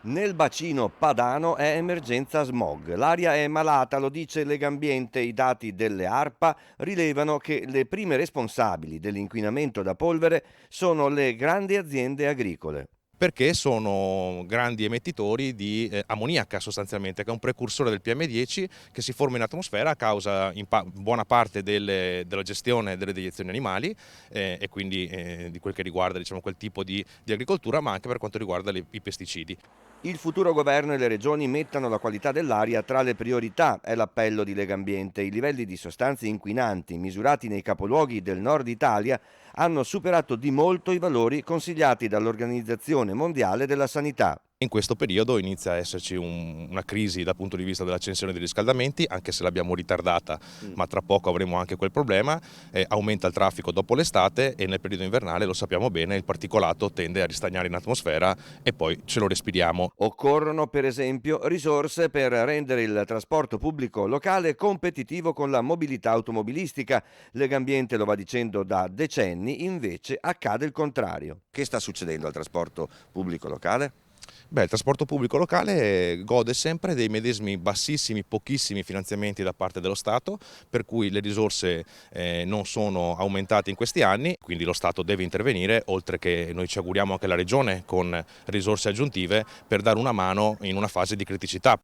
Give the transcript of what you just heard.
Nel bacino padano è emergenza smog. L'aria è malata, lo dice Legambiente. I dati delle ARPA rilevano che le prime responsabili dell'inquinamento da polvere sono le grandi aziende agricole. Perché sono grandi emettitori di ammoniaca sostanzialmente, che è un precursore del PM10 che si forma in atmosfera a causa in buona parte della gestione delle deiezioni animali e quindi di quel che riguarda, diciamo, quel tipo di agricoltura, ma anche per quanto riguarda i pesticidi. Il futuro governo e le regioni mettano la qualità dell'aria tra le priorità, è l'appello di Legambiente. I livelli di sostanze inquinanti misurati nei capoluoghi del nord Italia hanno superato di molto i valori consigliati dall'Organizzazione Mondiale della Sanità. In questo periodo inizia a esserci una crisi dal punto di vista dell'accensione dei riscaldamenti, anche se l'abbiamo ritardata, ma tra poco avremo anche quel problema. Aumenta il traffico dopo l'estate e nel periodo invernale, lo sappiamo bene, il particolato tende a ristagnare in atmosfera e poi ce lo respiriamo. Occorrono per esempio risorse per rendere il trasporto pubblico locale competitivo con la mobilità automobilistica. Legambiente lo va dicendo da decenni, invece accade il contrario. Che sta succedendo al trasporto pubblico locale? Beh, il trasporto pubblico locale gode sempre dei medesimi bassissimi, pochissimi finanziamenti da parte dello Stato, per cui le risorse non sono aumentate in questi anni, quindi lo Stato deve intervenire, oltre che noi ci auguriamo anche la Regione con risorse aggiuntive per dare una mano in una fase di criticità.